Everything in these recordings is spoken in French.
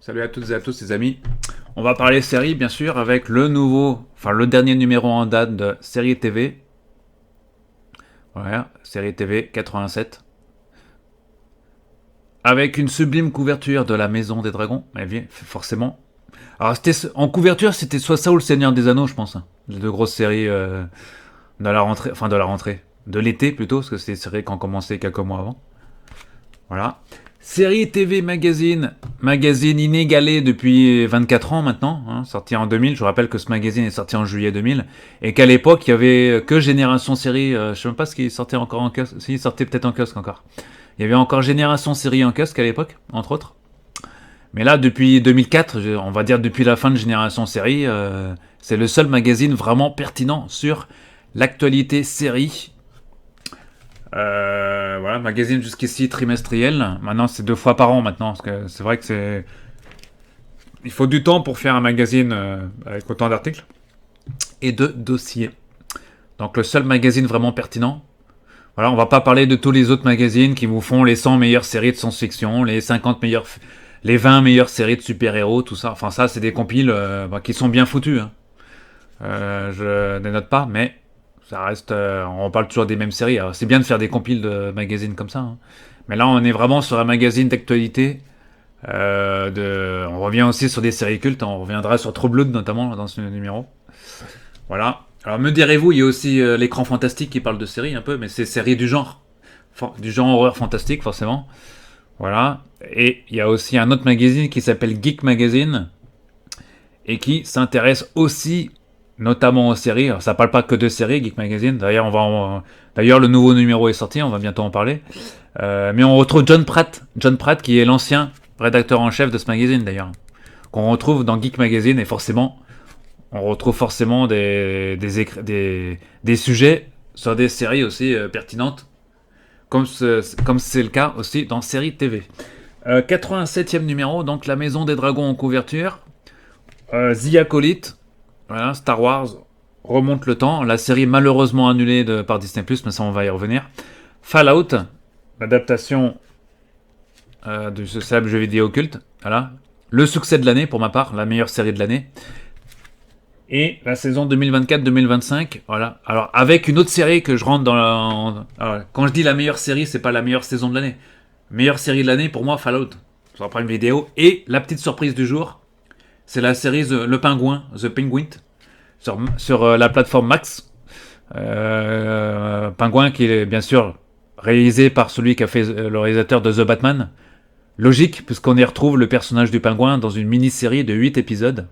Salut à toutes et à tous les amis. On va parler série bien sûr avec le dernier numéro en date de Série TV. Voilà, Série TV 87. Avec une sublime couverture de la Maison des Dragons, forcément. Alors en couverture, c'était soit ça ou le Seigneur des Anneaux, je pense. Les deux grosses séries de l'été plutôt, parce que c'est des séries qui ont commencé quelques mois avant. Voilà. Série TV magazine inégalé depuis 24 ans maintenant, sorti en 2000. Je vous rappelle que ce magazine est sorti en juillet 2000 et qu'à l'époque il y avait que Génération Série. Je sais même pas ce qui sortait encore en kiosque. Si, il sortait peut-être en kiosque encore. Il y avait encore Génération Série en kiosque à l'époque, entre autres. Mais là, depuis 2004, on va dire depuis la fin de Génération Série, c'est le seul magazine vraiment pertinent sur l'actualité série. Voilà, magazine jusqu'ici trimestriel. Maintenant, c'est 2 fois par an maintenant. Parce que c'est vrai que il faut du temps pour faire un magazine avec autant d'articles et de dossiers. Donc, le seul magazine vraiment pertinent. Voilà, on va pas parler de tous les autres magazines qui vous font les 100 meilleures séries de science-fiction, les 20 meilleures séries de super-héros, tout ça. Enfin, ça, c'est des compiles qui sont bien foutus. Je ne note pas, mais ça reste, on parle toujours des mêmes séries. Alors, c'est bien de faire des compiles de magazines comme ça. Mais là, on est vraiment sur un magazine d'actualité. On revient aussi sur des séries cultes. On reviendra sur True Blood notamment dans ce numéro. Voilà. Alors me direz-vous, il y a aussi l'écran fantastique qui parle de séries un peu, mais c'est séries du genre horreur fantastique forcément. Voilà. Et il y a aussi un autre magazine qui s'appelle Geek Magazine et qui s'intéresse aussi notamment aux séries. Alors, ça parle pas que de séries, Geek Magazine. D'ailleurs, le nouveau numéro est sorti, on va bientôt en parler. Mais on retrouve John Pratt qui est l'ancien rédacteur en chef de ce magazine d'ailleurs, qu'on retrouve dans Geek Magazine, et forcément, on retrouve forcément des sujets sur des séries aussi pertinentes, comme c'est le cas aussi dans Série TV. 87e numéro, donc La Maison des Dragons en couverture. The Acolyte. Voilà, Star Wars remonte le temps. La série malheureusement annulée par Disney+, mais ça on va y revenir. Fallout, l'adaptation de ce célèbre jeu vidéo culte. Voilà. Le succès de l'année pour ma part, la meilleure série de l'année. Et la saison 2024-2025, voilà. Alors avec une autre série que je rentre dans alors, quand je dis la meilleure série, c'est pas la meilleure saison de l'année. Meilleure série de l'année pour moi, Fallout. Ça prend une vidéo. Et la petite surprise du jour, c'est la série The Penguin, sur la plateforme Max. Penguin qui est bien sûr réalisé par celui qui a fait le réalisateur de The Batman. Logique, puisqu'on y retrouve le personnage du Pingouin dans une mini-série de 8 épisodes.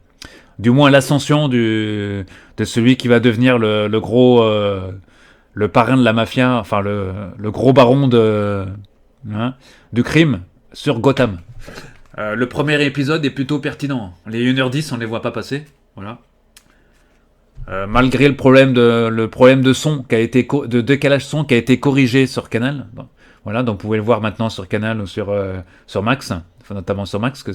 Du moins l'ascension de celui qui va devenir le gros... le parrain de la mafia, enfin le gros baron du crime sur Gotham. Le premier épisode est plutôt pertinent. Les 1h10, on les voit pas passer. Voilà. Malgré le problème de son qui a été de décalage son qui a été corrigé sur Canal. Bon, voilà, donc vous pouvez le voir maintenant sur Canal ou sur Max, enfin, notamment sur Max, que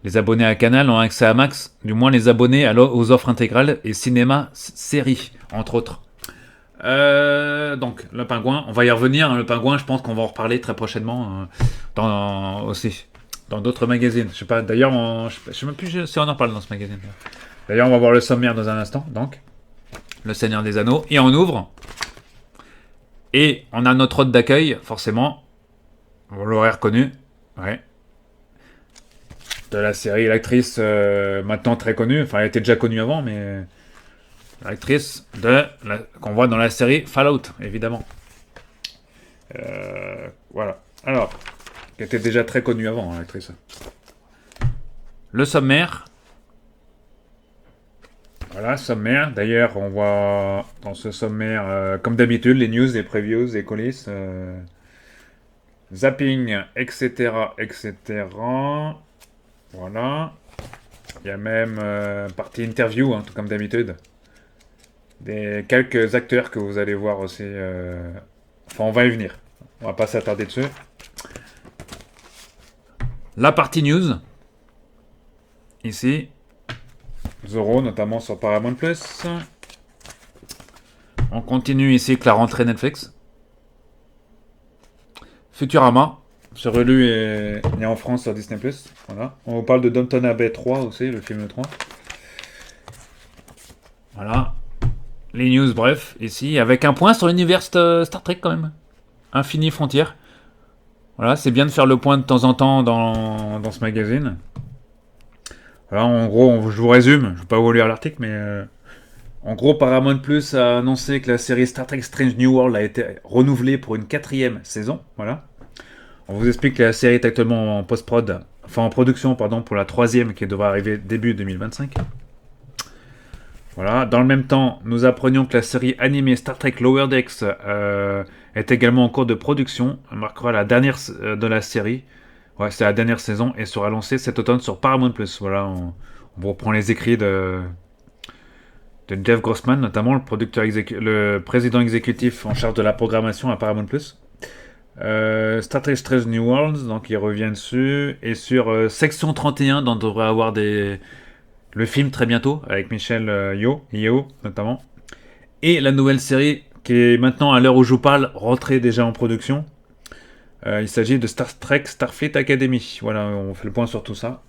les abonnés à Canal ont accès à Max, du moins les abonnés aux offres intégrales et cinéma série, entre autres. Donc le Pingouin, on va y revenir. Le Pingouin, je pense qu'on va en reparler très prochainement aussi dans d'autres magazines. Je sais pas. D'ailleurs, je sais même plus si on en parle dans ce magazine. D'ailleurs, on va voir le sommaire dans un instant. Donc, le Seigneur des Anneaux, et on ouvre. Et on a notre hôte d'accueil, forcément. Vous l'aurez reconnu. Ouais. De la série, l'actrice maintenant très connue. Enfin, elle était déjà connue avant, mais l'actrice qu'on voit dans la série Fallout, évidemment. Voilà. Alors, qui était déjà très connue avant, l'actrice. Le sommaire. Voilà, sommaire. D'ailleurs, on voit dans ce sommaire, comme d'habitude, les news, les previews, les coulisses, zapping, etc., etc. Voilà. Il y a même partie interview, tout comme d'habitude. Quelques acteurs que vous allez voir aussi. Enfin, on va y venir. On va pas s'attarder dessus. La partie news. Ici. Zorro, notamment sur Paramount+. On continue ici avec la rentrée Netflix. Futurama. sur Hulu et en France sur Disney+. Voilà. On vous parle de Downton Abbey 3 aussi, le film 3. Voilà. Les news, bref, ici, avec un point sur l'univers Star Trek quand même. Infini Frontière. Voilà, c'est bien de faire le point de temps en temps dans ce magazine. Voilà, en gros, je vous résume, je vais pas vous lire l'article, mais en gros, Paramount Plus a annoncé que la série Star Trek Strange New World a été renouvelée pour une 4e saison. Voilà. On vous explique que la série est actuellement en post-prod, enfin en production, pardon, pour la 3e qui devrait arriver début 2025. Voilà. Dans le même temps, nous apprenions que la série animée Star Trek Lower Decks est également en cours de production. Elle marquera la dernière de la série. Ouais, c'est la dernière saison et sera lancée cet automne sur Paramount+. Voilà, on reprend les écrits de Jeff Grossman, notamment le président exécutif en charge de la programmation à Paramount+. Star Trek Strange New Worlds, donc il revient dessus. Et sur Section 31, dont on devrait avoir le film très bientôt, avec Michelle Yeoh notamment. Et la nouvelle série, qui est maintenant, à l'heure où je vous parle, rentrée déjà en production. Il s'agit de Star Trek Starfleet Academy. Voilà, on fait le point sur tout ça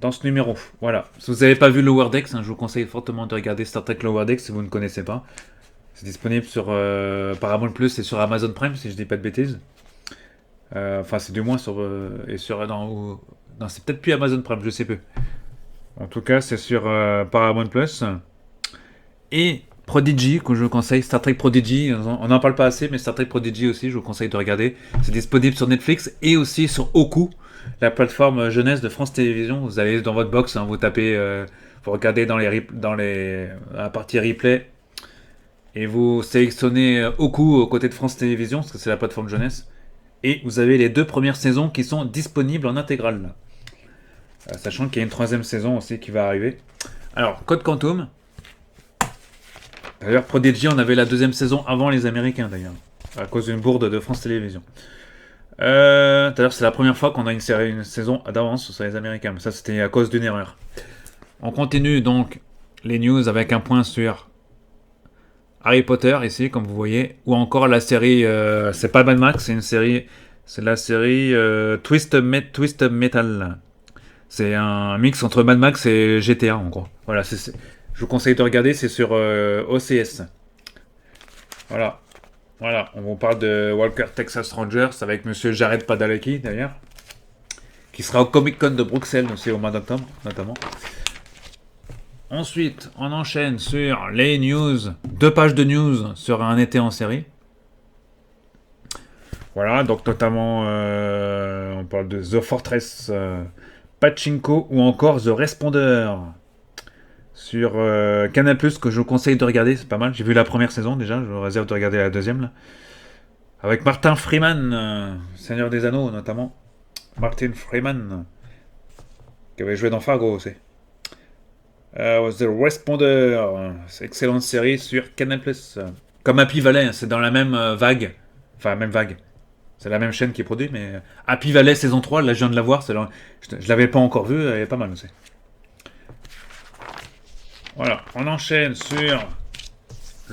dans ce numéro. Voilà. Si vous n'avez pas vu Lower Decks, je vous conseille fortement de regarder Star Trek Lower Decks si vous ne connaissez pas. C'est disponible sur Paramount Plus et sur Amazon Prime, si je dis pas de bêtises. Enfin, c'est du moins sur non, c'est peut-être plus Amazon Prime, je sais plus. En tout cas, c'est sur Paramount Plus. Et Prodigy, que je vous conseille, Star Trek Prodigy, on n'en parle pas assez, mais Star Trek Prodigy aussi, je vous conseille de regarder. C'est disponible sur Netflix et aussi sur Oku, la plateforme jeunesse de France Télévisions. Vous allez dans votre box, vous tapez, vous regardez dans la partie replay, et vous sélectionnez Oku aux côtés de France Télévisions, parce que c'est la plateforme jeunesse. Et vous avez les 2 premières saisons qui sont disponibles en intégrale. Sachant qu'il y a une 3e saison aussi qui va arriver. Alors, Code Quantum. D'ailleurs, Prodigy, on avait la 2e saison avant les Américains, d'ailleurs. À cause d'une bourde de France Télévisions. D'ailleurs, c'est la première fois qu'on a une saison d'avance sur les Américains. Mais ça, c'était à cause d'une erreur. On continue donc les news avec un point sur Harry Potter, ici, comme vous voyez. Ou encore la série... c'est pas Mad Max, c'est une série... C'est la série Twisted Metal. C'est un mix entre Mad Max et GTA, en gros. Voilà, je vous conseille de regarder, c'est sur OCS. Voilà. Voilà, on vous parle de Walker Texas Rangers avec monsieur Jared Padalecki, d'ailleurs. Qui sera au Comic Con de Bruxelles aussi au mois d'octobre, notamment. Ensuite, on enchaîne sur les news. 2 pages de news sur un été en série. Voilà, donc notamment, on parle de The Fortress, Pachinko ou encore The Responder. Sur Canal+, que je vous conseille de regarder, c'est pas mal. J'ai vu la première saison déjà, je vous réserve de regarder la 2e là. Avec Martin Freeman, Seigneur des Anneaux notamment. Martin Freeman, qui avait joué dans Fargo aussi. The Responder, c'est une excellente série sur Canal+. Comme Happy Valley, c'est dans la même vague. Enfin, même vague. C'est la même chaîne qui produit, mais Happy Valley saison 3, là je viens de la voir, je l'avais pas encore vue, elle est pas mal aussi. Voilà, on enchaîne sur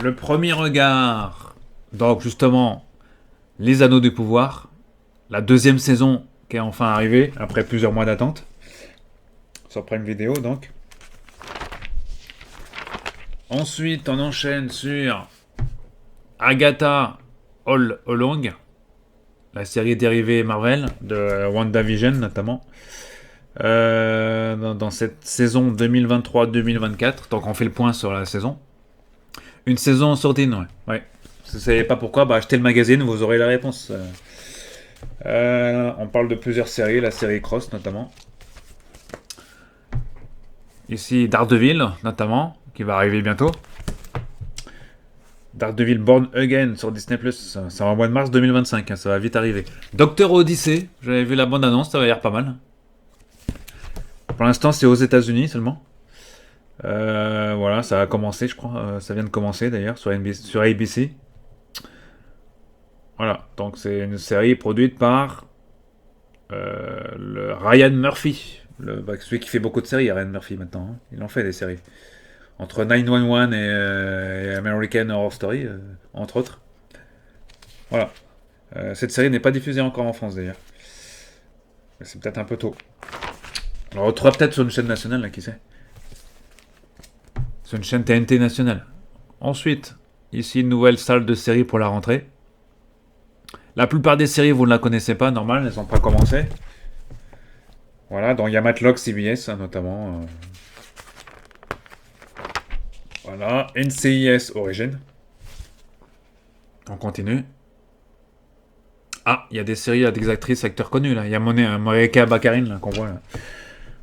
le premier regard. Donc justement, Les Anneaux du Pouvoir, la 2e saison qui est enfin arrivée après plusieurs mois d'attente sur Prime Video donc. Ensuite, on enchaîne sur Agatha All Along, la série dérivée Marvel de WandaVision notamment. Dans cette saison 2023-2024, donc on fait le point sur la saison. Une saison sourdine, ouais. Si vous ne savez pas pourquoi, achetez le magazine, vous aurez la réponse. On parle de plusieurs séries, la série Cross notamment. Ici Daredevil notamment, qui va arriver bientôt. Daredevil Born Again sur Disney+, ça va au mois de mars 2025, ça va vite arriver. Docteur Odyssey, j'avais vu la bande-annonce, ça va l'air pas mal. Pour l'instant, c'est aux États-Unis seulement. Voilà, ça a commencé, je crois. Ça vient de commencer d'ailleurs sur ABC. Voilà, donc c'est une série produite par le Ryan Murphy. Celui qui fait beaucoup de séries, Ryan Murphy maintenant. Il en fait des séries. Entre 911 et American Horror Story, entre autres. Voilà. Cette série n'est pas diffusée encore en France d'ailleurs. C'est peut-être un peu tôt. On la retrouvera peut-être sur une chaîne nationale, là, qui sait. Sur une chaîne TNT nationale. Ensuite, ici, une nouvelle salle de série pour la rentrée. La plupart des séries, vous ne la connaissez pas, normal, elles n'ont pas commencé. Voilà, donc il y a Matlock CBS, hein, notamment. Voilà, NCIS Origin. On continue. Ah, il y a des séries, des actrices, acteurs connus, là. Il y a Moreka Baccarin, là, qu'on voit, là.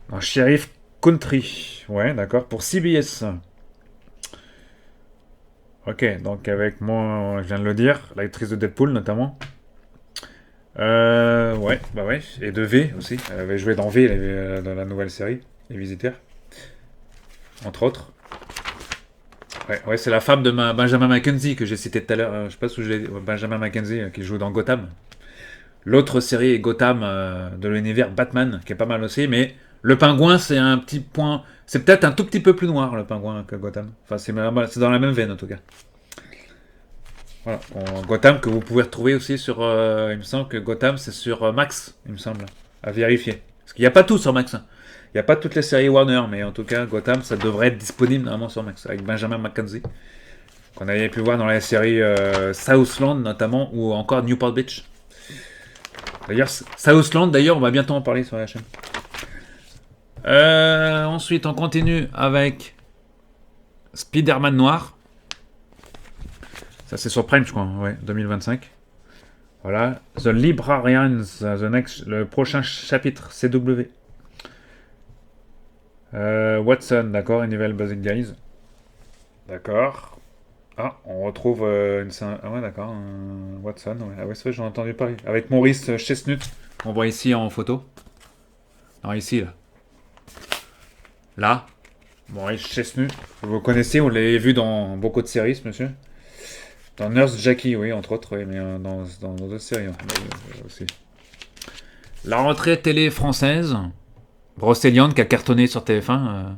Dans Sheriff Country. Ouais, d'accord, pour CBS. Ok, donc avec moi, je viens de le dire, l'actrice de Deadpool, notamment. Ouais, bah ouais. Et de V aussi. Elle avait joué dans V, dans la nouvelle série, Les Visiteurs. Entre autres. Ouais, c'est la femme de Benjamin Mackenzie que j'ai cité tout à l'heure. Je sais pas si je l'ai dit. Benjamin Mackenzie qui joue dans Gotham. L'autre série est Gotham de l'univers Batman, qui est pas mal aussi, mais le pingouin, c'est un petit point. C'est peut-être un tout petit peu plus noir, le pingouin, que Gotham. Enfin, c'est dans la même veine, en tout cas. Voilà. Gotham, que vous pouvez retrouver aussi sur. Il me semble que Gotham, c'est sur Max, il me semble. À vérifier. Parce qu'il n'y a pas tout sur Max. Hein. Il n'y a pas toutes les séries Warner, mais en tout cas, Gotham, ça devrait être disponible normalement sur Max, avec Benjamin Mackenzie. Qu'on avait pu voir dans la série Southland, notamment, ou encore Newport Beach. D'ailleurs, Southland, d'ailleurs, on va bientôt en parler sur la chaîne. Ensuite, on continue avec Spider-Man Noir. Ça, c'est sur Prime, je crois. Ouais, 2025. Voilà. The Librarians, le prochain chapitre, CW. Watson, d'accord, une nouvelle Basic Guys. D'accord. Ah, on retrouve Ah ouais, d'accord, Watson. Ouais. Ah ouais, c'est vrai, j'en ai entendu parler. Avec Maurice Chestnut. On voit ici en photo. Non, ici, là. Là. Maurice Chestnut. Vous connaissez, vous l'avez vu dans beaucoup de séries, ce monsieur. Dans Nurse Jackie, oui, entre autres, oui, mais dans d'autres séries aussi. La rentrée télé française. Brocéliande qui a cartonné sur TF1.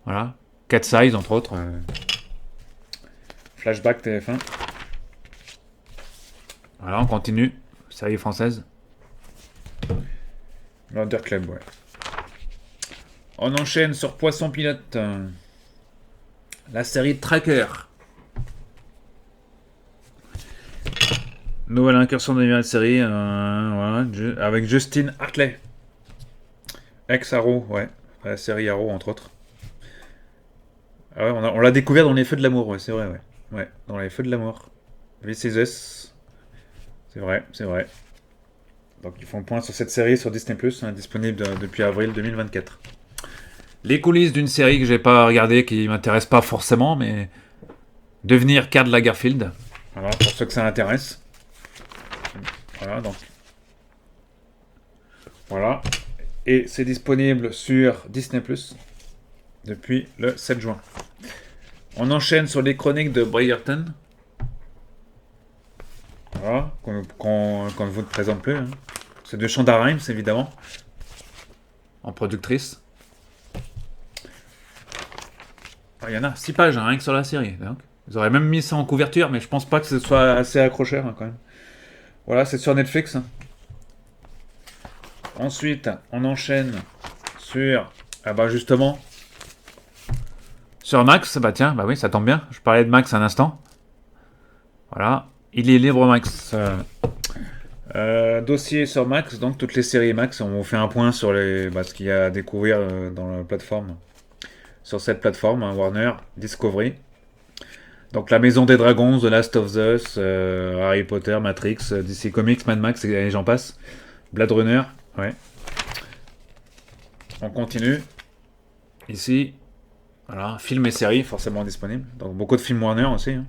Voilà. Cat Size, entre autres. Flashback TF1. Voilà, on continue. Série française. Murder Club, ouais. On enchaîne sur Poisson Pilote. La série Tracker. Nouvelle incursion de la série. Ouais, avec Justine Hartley. Ex-Arrow, ouais. La série Arrow, entre autres. Ah ouais, on l'a découvert dans Les Feux de l'amour, ouais, c'est vrai, ouais. Ouais, dans Les Feux de l'amour. This Is Us. C'est vrai, c'est vrai. Donc ils font le point sur cette série sur Disney+, hein, disponible depuis avril 2024. Les coulisses d'une série que j'ai pas regardée, qui m'intéresse pas forcément, mais devenir Karl Lagerfeld. Voilà, pour ceux que ça intéresse. Voilà, donc. Voilà. Et c'est disponible sur Disney+, depuis le 7 juin. On enchaîne sur les chroniques de Bridgerton. Voilà, qu'on ne vous présente plus. Hein. C'est de Shonda Rhimes, évidemment. En productrice. Il y en a 6 pages, hein, rien que sur la série. Donc. Ils auraient même mis ça en couverture, mais je pense pas que ce soit assez accrocheur, hein, quand même. Voilà, c'est sur Netflix. Ensuite, on enchaîne sur... Ah bah justement... Sur Max, bah tiens, bah oui, ça tombe bien. Je parlais de Max un instant. Voilà. Il est libre Max. Dossier sur Max, donc toutes les séries Max. On fait un point sur ce qu'il y a à découvrir dans la plateforme. Sur cette plateforme, hein, Warner, Discovery. Donc La Maison des Dragons, The Last of Us, Harry Potter, Matrix, DC Comics, Mad Max, et j'en passe. Blade Runner, ouais. On continue. Ici, voilà, films et séries forcément disponibles. Donc beaucoup de films Warner aussi. Hein.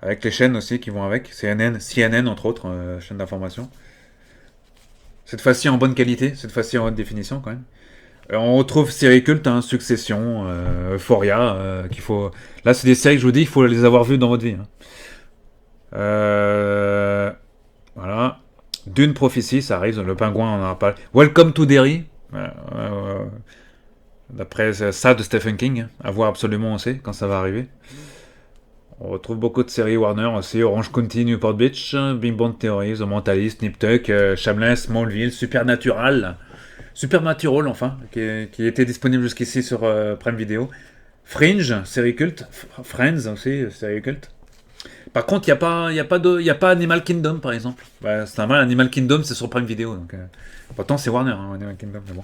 Avec les chaînes aussi qui vont avec. CNN entre autres, chaîne d'information. Cette fois-ci en bonne qualité, cette fois-ci en haute définition quand même. On retrouve séries cultes, hein, Succession, Euphoria, qu'il faut... Là, c'est des séries que je vous dis, il faut les avoir vues dans votre vie. Hein. Voilà. Dune Prophecy, ça arrive, le pingouin, on en a parlé. Welcome to Derry. D'après ça de Stephen King, à voir absolument, on sait, quand ça va arriver. On retrouve beaucoup de séries Warner aussi. Orange County, Newport Beach, Big Bang Theory, The Mentalist, Nip Tuck, Shameless, Smallville, Supernatural. Supernatural, enfin, qui était disponible jusqu'ici sur Prime Video. Fringe, série culte. Friends aussi, série culte. Par contre, y a pas Animal Kingdom, par exemple. Bah, c'est normal, Animal Kingdom, c'est sur Prime Video. Donc, pourtant, c'est Warner, hein, Animal Kingdom, mais bon.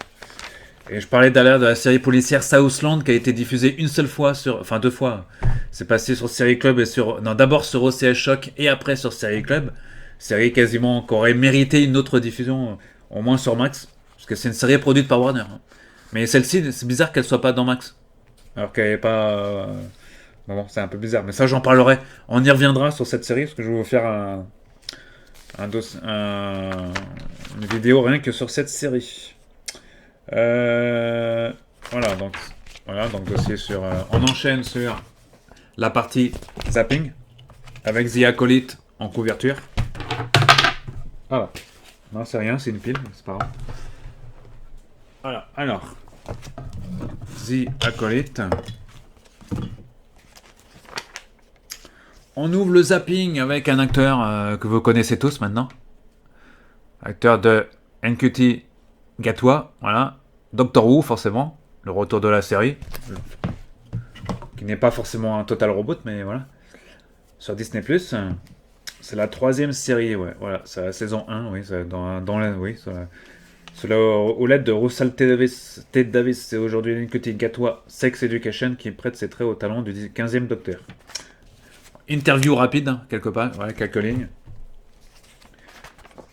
Et je parlais d'ailleurs de la série policière Southland qui a été diffusée une seule fois enfin 2 fois. C'est passé sur Série Club et non, d'abord sur OCS Choc et après sur Série Club. Série quasiment qui aurait mérité une autre diffusion, au moins sur Max, parce que c'est une série produite par Warner. Hein. Mais celle-ci, c'est bizarre qu'elle soit pas dans Max, alors qu'elle est pas. Bon, c'est un peu bizarre, mais ça j'en parlerai. On y reviendra sur cette série parce que je vais vous faire une vidéo rien que sur cette série. Voilà, donc dossier sur. On enchaîne sur la partie zapping avec The Acolyte en couverture. Voilà. Non, c'est rien, c'est une pile, c'est pas grave. Voilà, alors. The Acolyte. On ouvre le zapping avec un acteur que vous connaissez tous maintenant. Acteur de NQT Gatwa, voilà. Doctor Who, forcément. Le retour de la série. Qui n'est pas forcément un total reboot, mais voilà. Sur Disney+. C'est la 3e série, ouais. Voilà, c'est la saison 1, oui. Oui, c'est la houlette de Russell T. Davis. C'est aujourd'hui NQT Gatwa Sex Education qui prête ses traits au talent du 15e Docteur. Interview rapide, hein, quelque part, voilà, quelques lignes.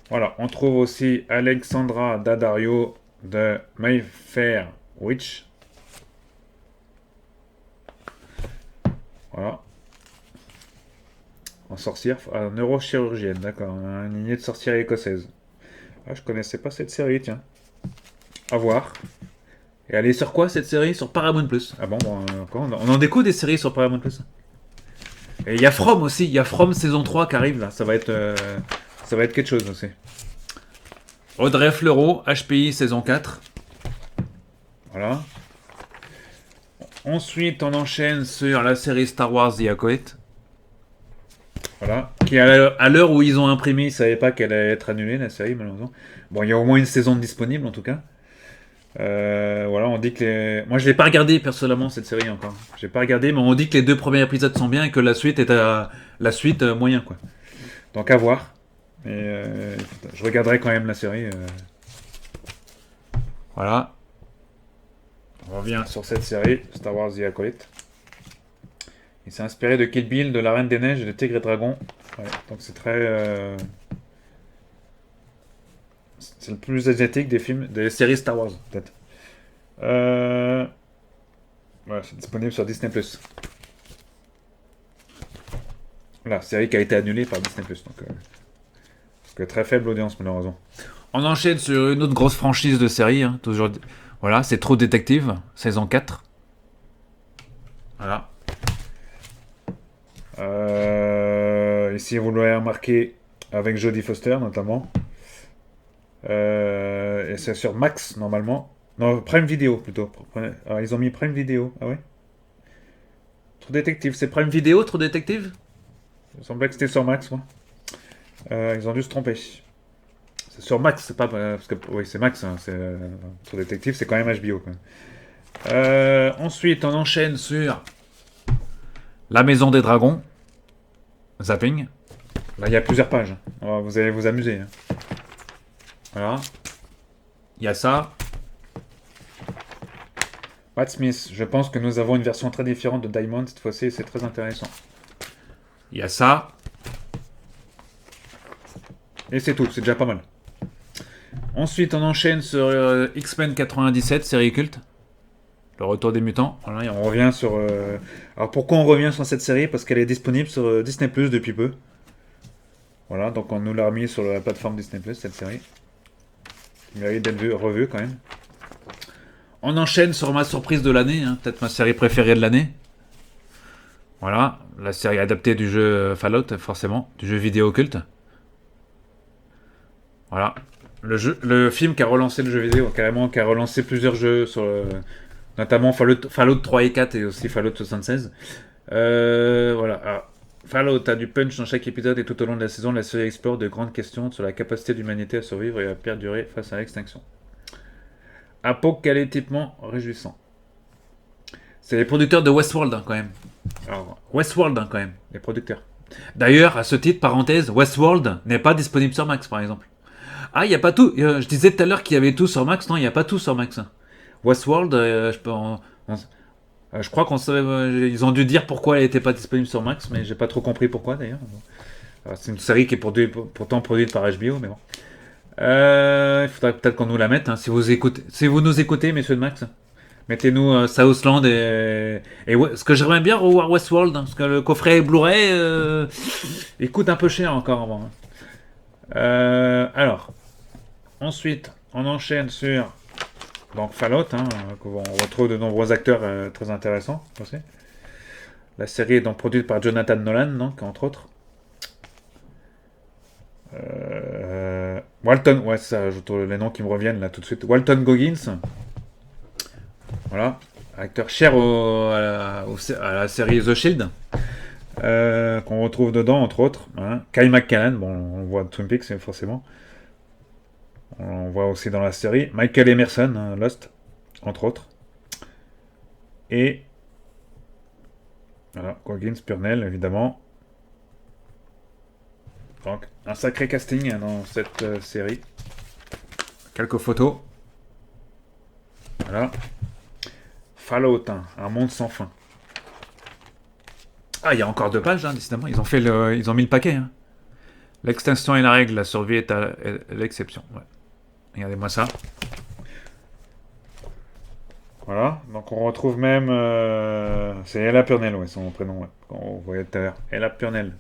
Voilà, on trouve aussi Alexandra Daddario de Mayfair Witch. Voilà. En sorcière, neurochirurgienne, d'accord. Une lignée de sorcière écossaise. Ah, je connaissais pas cette série, tiens. À voir. Et elle est sur quoi cette série? Sur Paramount+. Ah bon, on en découvre des séries sur Paramount+. Et il y a From aussi, il y a From saison 3 qui arrive là, ça va être quelque chose aussi. Audrey Fleurot, HPI saison 4. Voilà. Ensuite, on enchaîne sur la série Star Wars The Acolyte. Voilà. Qui à l'heure où ils ont imprimé, ils ne savaient pas qu'elle allait être annulée la série, malheureusement. Bon, il y a au moins une saison disponible en tout cas. Voilà, on dit que moi je l'ai pas regardé personnellement cette série encore. J'ai pas regardé, mais on dit que les 2 premiers épisodes sont bien et que la suite est moyen quoi. Donc à voir. Mais je regarderai quand même la série. Voilà. On revient sur cette série Star Wars The Acolyte. Il s'est inspiré de Kill Bill, de La Reine des Neiges et de Tigre et Dragon. Ouais, donc c'est très. C'est le plus asiatique des séries Star Wars, peut-être. Voilà, c'est disponible sur Disney+. Voilà, série qui a été annulée par Disney+. Donc très faible audience, malheureusement. On enchaîne sur une autre grosse franchise de série. Hein, toujours. Voilà, c'est True Detective, saison 4. Voilà. Ici, vous l'aurez remarqué avec Jodie Foster, notamment. Et c'est sur Max, normalement. Non, Prime Video, plutôt. Alors, ils ont mis Prime Video. Ah ouais? True Detective, c'est Prime Video, True Detective? Il me semblait que c'était sur Max, moi. Ils ont dû se tromper. C'est sur Max, c'est pas... parce que, oui, c'est Max. Hein, True Detective, c'est quand même HBO. Quoi. Ensuite, on enchaîne sur La Maison des Dragons. Zapping. Là, il y a plusieurs pages. Vous allez vous amuser. Hein. Voilà. Il y a ça. Matt Smith. Je pense que nous avons une version très différente de Diamond cette fois-ci et c'est très intéressant. Il y a ça. Et c'est tout. C'est déjà pas mal. Ensuite, on enchaîne sur X-Men 97, série culte. Le retour des mutants. Voilà, et on revient sur... Alors pourquoi on revient sur cette série? Parce qu'elle est disponible sur Disney Plus depuis peu. Voilà, donc on nous l'a remis sur la plateforme Disney Plus, cette série. Il mérite d'être revu quand même. On enchaîne sur ma surprise de l'année, hein, peut-être ma série préférée de l'année. Voilà, la série adaptée du jeu Fallout, forcément, du jeu vidéo culte. Voilà. Le film qui a relancé le jeu vidéo, carrément, qui a relancé plusieurs jeux sur notamment Fallout 3 et 4 et aussi Fallout 76. Voilà. Alors, Fallout a du punch dans chaque épisode et tout au long de la saison, la série explore de grandes questions sur la capacité de l'humanité à survivre et à perdurer face à l'extinction. Apocalyptiquement réjouissant. C'est les producteurs de Westworld, hein, quand même. Alors, Westworld, hein, quand même, les producteurs. D'ailleurs, à ce titre, parenthèse, Westworld n'est pas disponible sur Max, par exemple. Ah, il n'y a pas tout. Je disais tout à l'heure qu'il y avait tout sur Max. Non, il n'y a pas tout sur Max. Westworld, je crois ils ont dû dire pourquoi elle n'était pas disponible sur Max, mais j'ai pas trop compris pourquoi d'ailleurs. C'est une série qui est pourtant produite par HBO, mais bon. Il faudrait peut-être qu'on nous la mette, hein, si vous nous écoutez, messieurs de Max. Mettez-nous Southland ce que j'aimerais bien revoir Westworld, hein, parce que le coffret Blu-ray, il coûte un peu cher encore avant. Alors, ensuite, on enchaîne sur donc Fallout, hein, on retrouve de nombreux acteurs très intéressants aussi. La série est donc produite par Jonathan Nolan, donc, entre autres. Walton, ouais, c'est ça, je trouve les noms qui me reviennent là tout de suite. Walton Goggins, voilà, acteur cher à la série The Shield, qu'on retrouve dedans, entre autres. Hein. Kyle MacLachlan, bon, on voit Twin Peaks, forcément. On voit aussi dans la série. Michael Emerson, hein, Lost, entre autres. Et voilà, Goggins, Purnell, évidemment. Donc, un sacré casting dans cette série. Quelques photos. Voilà. Fallout, hein, un monde sans fin. Ah, il y a encore 2 pages, hein, décidément. Ils ont mis le paquet. Hein. L'extinction est la règle, la survie est l'exception. Ouais. Regardez-moi ça. Voilà, donc on retrouve même... c'est Ella Purnell, ouais, son prénom, ouais, qu'on voyait tout à l'heure. Ella Purnell.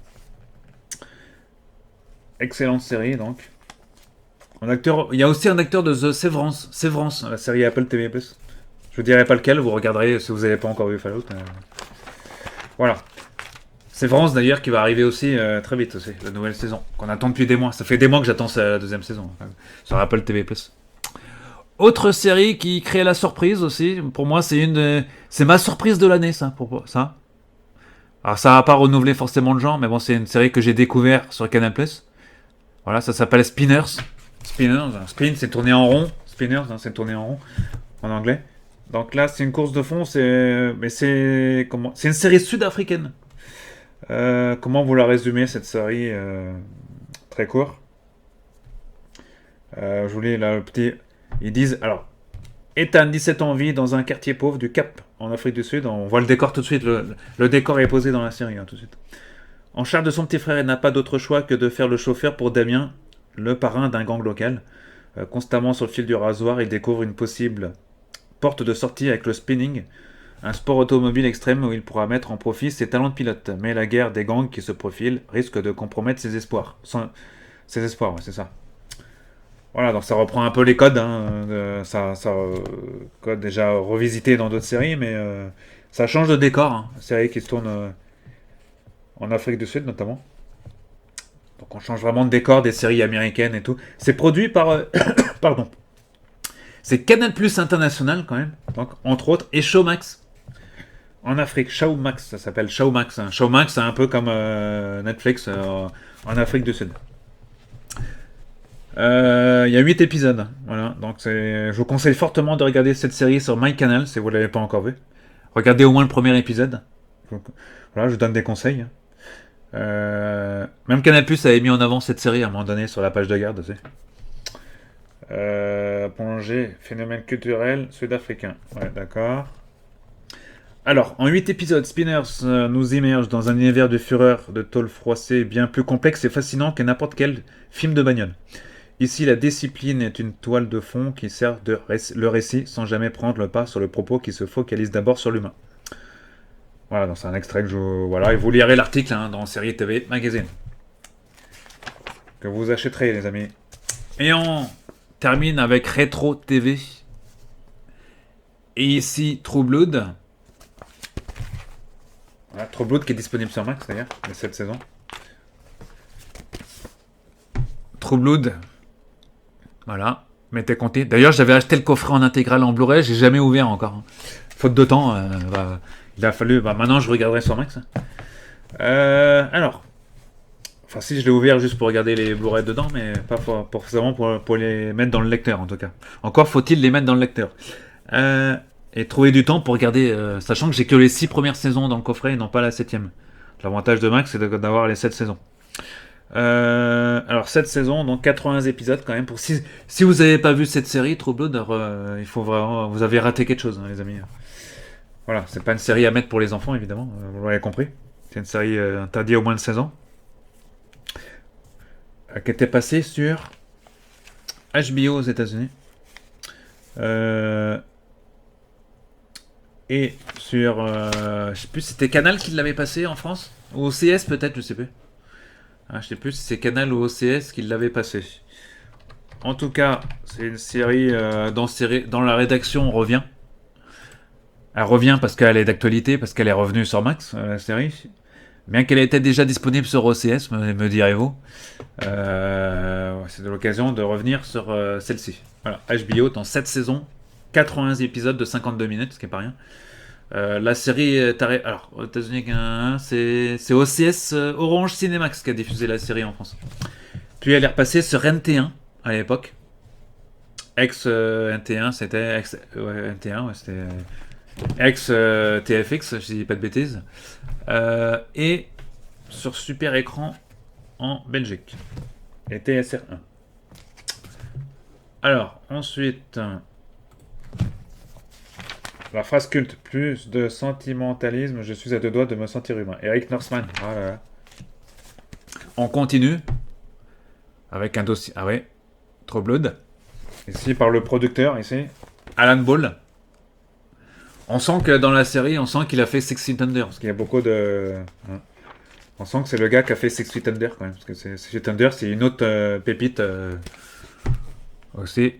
Excellente série, donc. Il y a aussi un acteur de The Severance. Severance, la série Apple TV+. Je vous dirai pas lequel, vous regarderez si vous n'avez pas encore vu Fallout. Voilà. Severance, d'ailleurs, qui va arriver aussi très vite, aussi, la nouvelle saison, qu'on attend depuis des mois. Ça fait des mois que j'attends sa deuxième saison, sur Apple TV+. Autre série qui crée la surprise aussi, pour moi, c'est ma surprise de l'année, ça, pour ça. Alors, ça va pas renouveler forcément le genre, mais bon, c'est une série que j'ai découvert sur Canal+. Voilà, ça s'appelle Spinners. Spin, c'est tourné en rond. Spinners, hein, c'est tourné en rond, en anglais. Donc là, c'est une course de fond, c'est une série sud-africaine. Comment vous la résumez, cette série très court. Je voulais là le petit... Ils disent, alors, Ethan, 17 ans, vit dans un quartier pauvre du Cap, en Afrique du Sud. On voit le décor tout de suite, le décor est posé dans la série, hein, tout de suite. En charge de son petit frère, elle n'a pas d'autre choix que de faire le chauffeur pour Damien, le parrain d'un gang local. Constamment sur le fil du rasoir, il découvre une possible porte de sortie avec le spinning, un sport automobile extrême où il pourra mettre en profit ses talents de pilote. Mais la guerre des gangs qui se profile risque de compromettre ses espoirs. Ses espoirs, ouais, c'est ça. Voilà, donc ça reprend un peu les codes, hein, code déjà revisité dans d'autres séries, mais ça change de décor, hein, série qui se tourne en Afrique du Sud notamment. Donc on change vraiment de décor des séries américaines et tout. C'est produit par... pardon. C'est Canal Plus International quand même, donc, entre autres, et Showmax. En Afrique, Showmax, ça s'appelle Showmax. Hein. Showmax, c'est un peu comme Netflix en Afrique du Sud. Il y a 8 épisodes. Voilà, donc je vous conseille fortement de regarder cette série sur MyCanal si vous ne l'avez pas encore vu. Regardez au moins le premier épisode. Voilà, je vous donne des conseils. Même Canal Plus avait mis en avant cette série à un moment donné sur la page de garde aussi. Plongée, phénomène culturel sud-africain. Ouais, d'accord. Alors, en 8 épisodes, Spinners nous immerge dans un univers de fureur, de tôle froissée bien plus complexe et fascinant que n'importe quel film de bagnole. Ici, la discipline est une toile de fond qui sert le récit sans jamais prendre le pas sur le propos qui se focalise d'abord sur l'humain. Voilà, donc c'est un extrait que voilà, et vous lirez l'article hein, dans Série TV Magazine. Que vous achèterez, les amis. Et on termine avec Retro TV. Et ici, True Blood. Voilà, True Blood qui est disponible sur Max d'ailleurs, de cette saison. True Blood. Voilà, mettez compté. D'ailleurs, j'avais acheté le coffret en intégrale en Blu-ray, j'ai jamais ouvert encore. Faute de temps, il a fallu. Maintenant, je regarderai sur Max. Alors, enfin si je l'ai ouvert juste pour regarder les Blu-ray dedans, mais pas forcément pour les mettre dans le lecteur en tout cas. Encore faut-il les mettre dans le lecteur. Euh, et trouver du temps pour regarder, sachant que j'ai que les 6 premières saisons dans le coffret et non pas la septième. L'avantage de Max, c'est d'avoir les 7 saisons. Alors 7 saisons, donc 80 épisodes quand même. Si vous n'avez pas vu cette série, True Blood, il faut vraiment, vous avez raté quelque chose, hein, les amis. Voilà, c'est pas une série à mettre pour les enfants, évidemment, vous l'avez compris. C'est une série interdite au moins de 16 ans, qui était passée sur HBO aux États-Unis. Et sur, je sais plus, c'était Canal qui l'avait passé en France, ou OCS peut-être, je sais plus. Je sais plus si c'est Canal ou OCS qui l'avait passé. En tout cas, c'est une série, dans la rédaction, on revient. Elle revient parce qu'elle est d'actualité, parce qu'elle est revenue sur Max, la série. Bien qu'elle était déjà disponible sur OCS, me direz-vous. C'est de l'occasion de revenir sur celle-ci. Voilà, HBO dans 7 saisons, 80 épisodes de 52 minutes, ce qui n'est pas rien. La série est alors, aux États-Unis, c'est OCS Orange Cinemax qui a diffusé la série en France. Puis elle est repassée sur NT1 à l'époque. Ex-NT1, c'était. NT1, ouais, c'était. Ex-TFX, je dis pas de bêtises. Et sur Super Écran en Belgique. Et TSR1. Alors, ensuite. La phrase culte, plus de sentimentalisme, je suis à deux doigts de me sentir humain. Eric Northman. Ah là là. On continue avec un dossier. Ah ouais, True Blood. Ici par le producteur, ici, Alan Ball. On sent que dans la série, on sent qu'il a fait Six Feet Under, parce qu'il y a beaucoup de. On sent que c'est le gars qui a fait Six Feet Under quand même, parce que Six Feet Under, c'est une autre pépite aussi.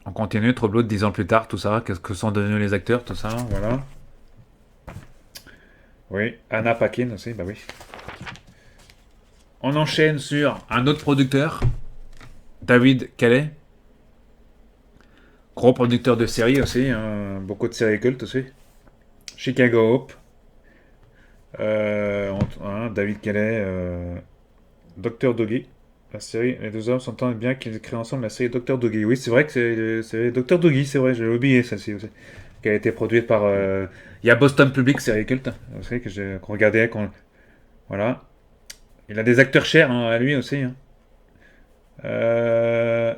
On continue, True Blood, 10 ans plus tard, tout ça, qu'est-ce que sont devenus les acteurs, tout ça, voilà. Oui, Anna Paquin aussi, bah oui. On enchaîne sur un autre producteur, David Calais. Gros producteur de séries aussi, hein, beaucoup de séries cultes aussi. Chicago Hope. David Calais, Dr. Doggy. La série, les deux hommes s'entendent bien qu'ils créent ensemble la série Dr. Doggy. Oui, c'est vrai que c'est Dr. Doggy, c'est vrai, j'ai oublié celle-ci aussi. Qui a été produite par. Il y a Boston Public, série culte. Vous savez qu'on regardait. Voilà. Il a des acteurs chers hein, à lui aussi. Hein.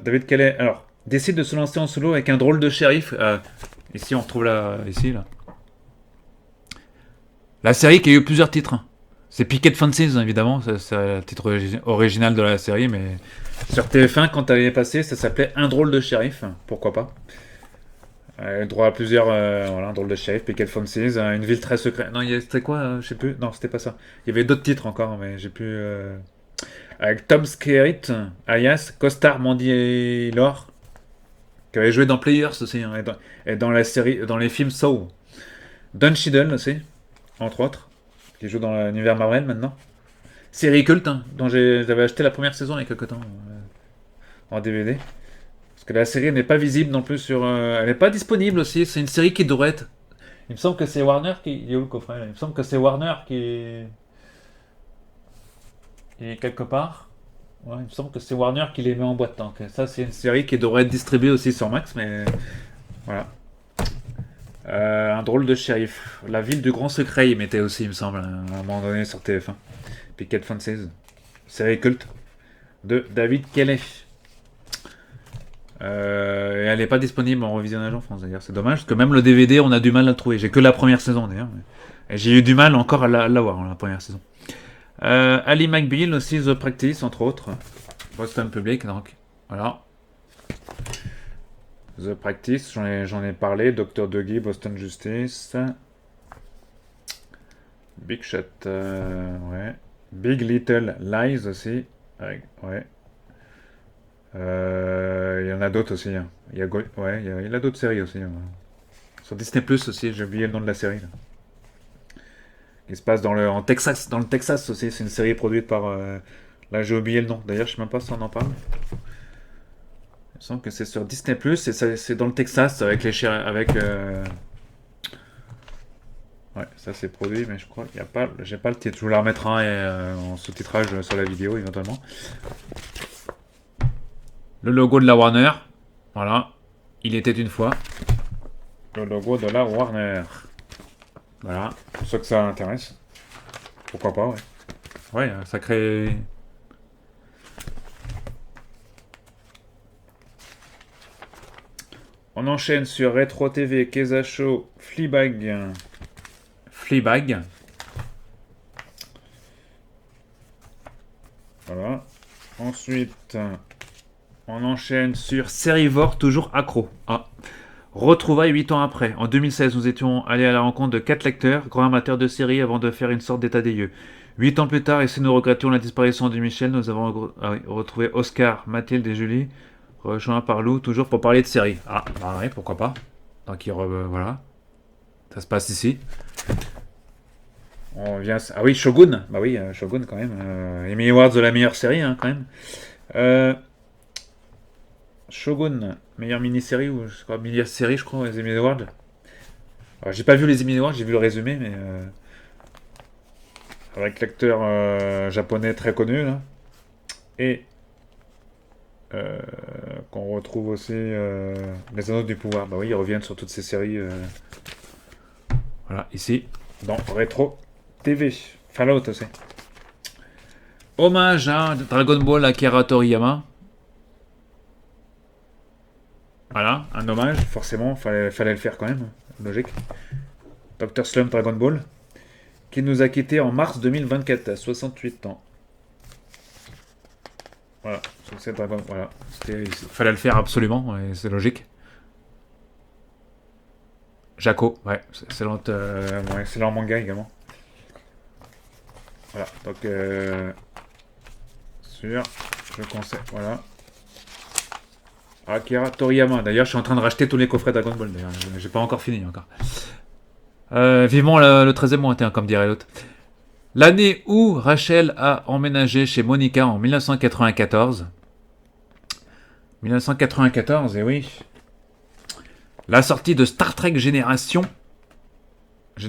David Calais, alors, décide de se lancer en solo avec un drôle de shérif. Ici, on retrouve ici, là. La série qui a eu plusieurs titres. Hein. C'est Picket Fences, évidemment, c'est le titre original de la série, mais sur TF1, quand elle est passée, ça s'appelait Un drôle de shérif, pourquoi pas. Droit à plusieurs, voilà, Un drôle de shérif, Picket Fences, Une ville très secrète. Non, c'était quoi je sais plus. Non, c'était pas ça. Il y avait d'autres titres encore, mais j'ai plus. Avec Tom Skerritt, alias Costar Mandylor, qui avait joué dans Players aussi, hein, et dans la série, dans les films Saw. Don Cheadle aussi, entre autres, qui joue dans l'univers Marvel maintenant. Série culte, hein, dont j'avais acheté la première saison il y a quelques temps en DVD. Parce que la série n'est pas visible non plus sur. Elle n'est pas disponible aussi. C'est une série qui devrait être. Il me semble que c'est Warner qui. Il est où le coffret là. Il me semble que c'est Warner qui est quelque part. Ouais, il me semble que c'est Warner qui les met en boîte. Donc ça, c'est une série qui devrait être distribuée aussi sur Max, mais voilà. Un drôle de shérif. La ville du grand secret, il mettait aussi, il me semble, à un moment donné sur TF1. Picket Fences. Série culte de David Kelly. Et elle n'est pas disponible en revisionnage en France d'ailleurs. C'est dommage, parce que même le DVD, on a du mal à le trouver. J'ai que la première saison d'ailleurs. Et j'ai eu du mal encore à l'avoir, la première saison. Ali McBeal aussi, The Practice, entre autres. Boston Public, donc. Voilà. The Practice, j'en ai parlé. Dr. Doggy, Boston Justice. Big Shot, ouais. Big Little Lies aussi. Ouais. Il y en a d'autres aussi. Hein. Il y a d'autres séries aussi. Hein. Sur Disney Plus aussi, j'ai oublié le nom de la série. Là. Il se passe dans le Texas aussi. C'est une série produite par. Là, j'ai oublié le nom. D'ailleurs, je sais même pas si on en parle. Il me semble que c'est sur Disney Plus et c'est dans le Texas avec les Ouais, ça c'est produit, mais je crois qu'il n'y a pas. J'ai pas le titre. Je vous la remettrai en sous-titrage sur la vidéo éventuellement. Le logo de la Warner. Voilà. Il était une fois. Le logo de la Warner. Voilà. Pour ceux que ça intéresse. Pourquoi pas, ouais. Ouais, ça crée. On enchaîne sur Retro TV, Keza Show, Fleabag. Fleabag. Voilà. Ensuite, on enchaîne sur Serivore, toujours accro. Ah. Retrouvailles 8 ans après. En 2016, nous étions allés à la rencontre de 4 lecteurs, grands amateurs de séries, avant de faire une sorte d'état des lieux. 8 ans plus tard, et si nous regrettions la disparition de Michel, nous avons retrouvé Oscar, Mathilde et Julie, rejoints par Lou, toujours pour parler de séries. Ah, bah ouais, pourquoi pas. Donc, voilà. Ça se passe ici. On vient... Ah oui, Shogun. Bah oui, Shogun quand même. Emmy Awards de la meilleure série, hein, quand même. Shogun, meilleure mini-série ou je crois mini-série, je crois, les Emmy Awards. Alors, j'ai pas vu les Emmy Awards, j'ai vu le résumé, mais avec l'acteur japonais très connu là, et qu'on retrouve aussi les Anneaux du Pouvoir. Bah oui, ils reviennent sur toutes ces séries. Voilà, ici dans Retro TV, Fallout aussi. Hommage à Dragon Ball Akira Toriyama. Voilà, un hommage, forcément, fallait le faire quand même, logique. Dr. Slump Dragon Ball, qui nous a quittés en mars 2024, à 68 ans. Voilà, c'est Dragon, voilà. Fallait le faire absolument, et c'est logique. Jaco, ouais, excellent manga également. Voilà, donc, je conseille, voilà. Akira Toriyama. D'ailleurs, je suis en train de racheter tous les coffrets Dragon Ball. D'ailleurs, j'ai pas encore fini encore. Vivement le 13e mois, comme dirait l'autre. L'année où Rachel a emménagé chez Monica en 1994. 1994, et oui. La sortie de Star Trek Generations, qui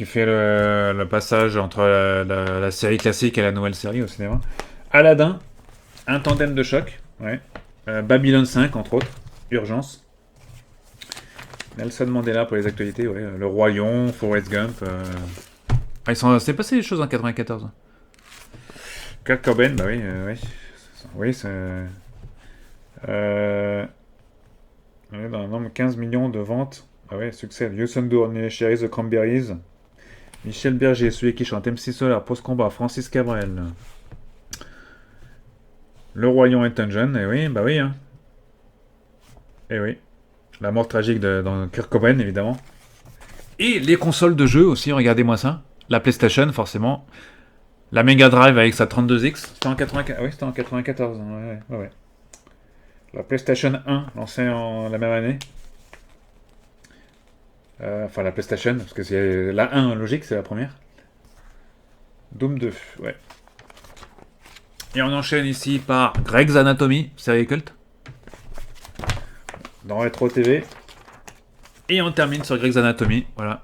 fait le passage entre la série classique et la nouvelle série au cinéma. Aladdin. Un tandem de choc, ouais. Babylon 5, entre autres. Urgence. Nelson Mandela pour les actualités, ouais. Le Roi Lion, Forrest Gump. C'est passé des choses en 94. Kurt Cobain, bah oui, oui. Oui, c'est. Dans un nombre 15 millions de ventes. Ah ouais, succès. Houston Dourney, Cherry The Cranberries. Michel Berger, celui qui chante MC Solar, Post-Combat, Francis Cabrel. Le Roi Lion est un jeune, et oui, bah oui. Hein. Et oui. La mort tragique dans Kurt Cobain, évidemment. Et les consoles de jeux aussi, regardez-moi ça. La PlayStation, forcément. La Mega Drive avec sa 32X. C'était en 94. Ah oui, c'était en 94. Ouais. La PlayStation 1, lancée la même année. Enfin, la PlayStation, parce que c'est la 1, logique, c'est la première. Doom 2, ouais. Et on enchaîne ici par Grey's Anatomy, série culte. Dans Retro TV. Et on termine sur Grey's Anatomy, voilà.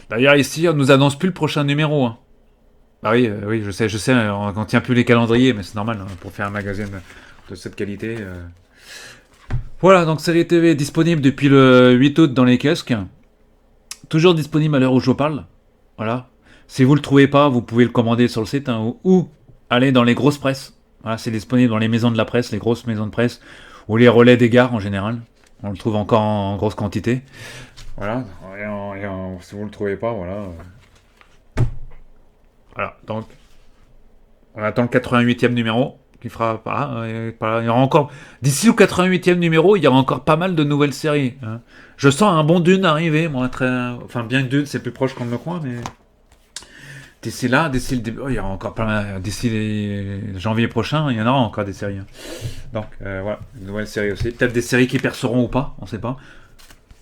D'ailleurs, ici, on nous annonce plus le prochain numéro. Hein. Bah oui, oui, je sais, on tient plus les calendriers, mais c'est normal, hein, pour faire un magazine de cette qualité. Voilà, donc série TV disponible depuis le 8 août dans les kiosques. Toujours disponible à l'heure où je vous parle. Voilà. Si vous le trouvez pas, vous pouvez le commander sur le site, hein, ou aller dans les grosses presses. Voilà, c'est disponible dans les maisons de la presse, les grosses maisons de presse, ou les relais des gares en général. On le trouve encore en grosse quantité. Voilà. Si vous le trouvez pas, voilà. Voilà, donc on attend le 88e numéro qui fera pas. Il y aura encore d'ici au 88e numéro, il y aura encore pas mal de nouvelles séries. Hein. Je sens un bon Dune arriver, moi, enfin bien que Dune c'est plus proche qu'on ne le croit, mais d'ici là, d'ici le début, il y aura encore pas mal. D'ici janvier prochain, il y en aura encore des séries. Hein. Donc voilà, une nouvelle série aussi. Peut-être des séries qui perceront ou pas, on sait pas.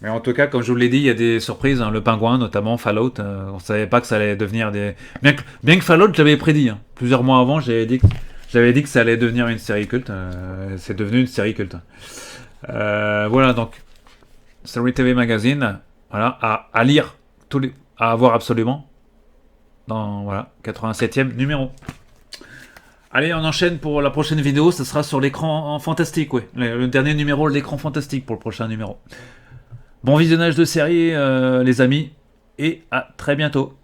Mais en tout cas, comme je vous l'ai dit, il y a des surprises. Hein. Le Pingouin, notamment Fallout. On savait pas que ça allait devenir des. Bien que Fallout, je l'avais prédit. Hein. Plusieurs mois avant, j'avais dit que ça allait devenir une série culte. C'est devenu une série culte. Voilà donc. Story TV Magazine, voilà, à lire, à avoir absolument, dans, voilà, 87e numéro. Allez, on enchaîne pour la prochaine vidéo, ce sera sur l'écran fantastique, ouais. Le dernier numéro de l'écran fantastique pour le prochain numéro. Bon visionnage de série, les amis, et à très bientôt.